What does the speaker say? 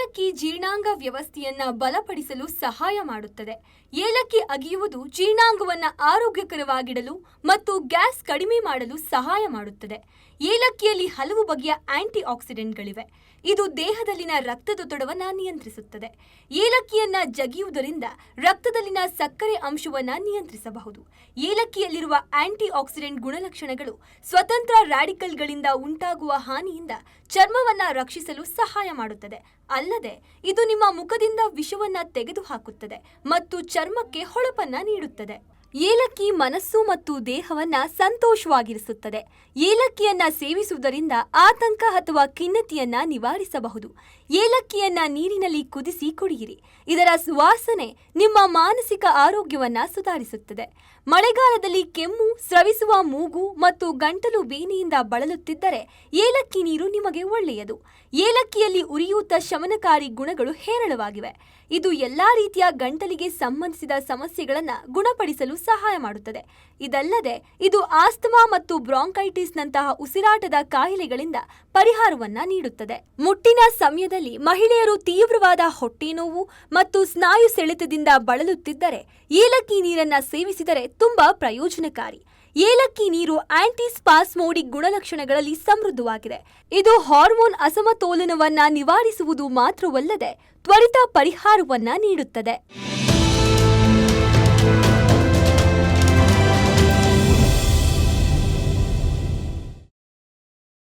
ಏಲಕ್ಕಿ ಜೀರ್ಣಾಂಗ ವ್ಯವಸ್ಥೆಯನ್ನ ಬಲಪಡಿಸಲು ಸಹಾಯ ಮಾಡುತ್ತದೆ. ಏಲಕ್ಕಿ ಅಗಿಯುವುದು ಜೀರ್ಣಾಂಗವನ್ನು ಆರೋಗ್ಯಕರವಾಗಿಡಲು ಮತ್ತು ಗ್ಯಾಸ್ ಕಡಿಮೆ ಮಾಡಲು ಸಹಾಯ ಮಾಡುತ್ತದೆ. ಏಲಕ್ಕಿಯಲ್ಲಿ ಹಲವು ಬಗೆಯ ಆಂಟಿ ಆಕ್ಸಿಡೆಂಟ್ಗಳಿವೆ. ಇದು ದೇಹದಲ್ಲಿನ ರಕ್ತದೊತ್ತಡವನ್ನು ನಿಯಂತ್ರಿಸುತ್ತದೆ. ಏಲಕ್ಕಿಯನ್ನ ಜಗಿಯುವುದರಿಂದ ರಕ್ತದಲ್ಲಿನ ಸಕ್ಕರೆ ಅಂಶವನ್ನು ನಿಯಂತ್ರಿಸಬಹುದು. ಏಲಕ್ಕಿಯಲ್ಲಿರುವ ಆಂಟಿ ಆಕ್ಸಿಡೆಂಟ್ ಗುಣಲಕ್ಷಣಗಳು ಸ್ವತಂತ್ರ ರ್ಯಾಡಿಕಲ್ಗಳಿಂದ ಉಂಟಾಗುವ ಹಾನಿಯಿಂದ ಚರ್ಮವನ್ನು ರಕ್ಷಿಸಲು ಸಹಾಯ ಮಾಡುತ್ತದೆ. ಅಲ್ಲದೆ ಇದು ನಿಮ್ಮ ಮುಖದಿಂದ ವಿಷವನ್ನ ತೆಗೆದುಹಾಕುತ್ತದೆ ಮತ್ತು ಚರ್ಮಕ್ಕೆ ಹೊಳಪನ್ನ ನೀಡುತ್ತದೆ. ಏಲಕ್ಕಿ ಮನಸ್ಸು ಮತ್ತು ದೇಹವನ್ನ ಸಂತೋಷವಾಗಿರಿಸುತ್ತದೆ. ಏಲಕ್ಕಿಯನ್ನ ಸೇವಿಸುವುದರಿಂದ ಆತಂಕ ಅಥವಾ ಖಿನ್ನತೆಯನ್ನ ನಿವಾರಿಸಬಹುದು. ಏಲಕ್ಕಿಯನ್ನ ನೀರಿನಲ್ಲಿ ಕುದಿಸಿ ಕುಡಿಯಿರಿ. ಇದರ ಸುವಾಸನೆ ನಿಮ್ಮ ಮಾನಸಿಕ ಆರೋಗ್ಯವನ್ನ ಸುಧಾರಿಸುತ್ತದೆ. ಮಳೆಗಾಲದಲ್ಲಿ ಕೆಮ್ಮು, ಸ್ರವಿಸುವ ಮೂಗು ಮತ್ತು ಗಂಟಲು ಬೇನೆಯಿಂದ ಬಳಲುತ್ತಿದ್ದರೆ ಏಲಕ್ಕಿ ನೀರು ನಿಮಗೆ ಒಳ್ಳೆಯದು. ಏಲಕ್ಕಿಯಲ್ಲಿ ಉರಿಯೂತ ಶಮನಕಾರಿ ಗುಣಗಳು ಹೇರಳವಾಗಿವೆ. ಇದು ಎಲ್ಲಾ ರೀತಿಯ ಗಂಟಲಿಗೆ ಸಂಬಂಧಿಸಿದ ಸಮಸ್ಯೆಗಳನ್ನು ಗುಣಪಡಿಸಲು ಸಹಾಯ ಮಾಡುತ್ತದೆ. ಇದಲ್ಲದೆ ಇದು ಆಸ್ತಮಾ ಮತ್ತು ಬ್ರಾಂಕೈಟಿಸ್ನಂತಹ ಉಸಿರಾಟದ ಕಾಯಿಲೆಗಳಿಂದ ಪರಿಹಾರವನ್ನ ನೀಡುತ್ತದೆ. ಮುಟ್ಟಿನ ಸಮಯದಲ್ಲಿ ಮಹಿಳೆಯರು ತೀವ್ರವಾದ ಹೊಟ್ಟೆ ನೋವು ಮತ್ತು ಸ್ನಾಯು ಸೆಳೆತದಿಂದ ಬಳಲುತ್ತಿದ್ದರೆ ಏಲಕ್ಕಿ ನೀರನ್ನ ಸೇವಿಸಿದರೆ ತುಂಬಾ ಪ್ರಯೋಜನಕಾರಿ. ಏಲಕ್ಕಿ ನೀರು ಆಂಟಿಸ್ಪಾಸ್ಮೋಡಿಕ್ ಗುಣಲಕ್ಷಣಗಳಲ್ಲಿ ಸಮೃದ್ಧವಾಗಿದೆ. ಇದು ಹಾರ್ಮೋನ್ ಅಸಮತೋಲನವನ್ನ ನಿವಾರಿಸುವುದು ಮಾತ್ರವಲ್ಲದೆ ತ್ವರಿತ ಪರಿಹಾರವನ್ನ ನೀಡುತ್ತದೆ.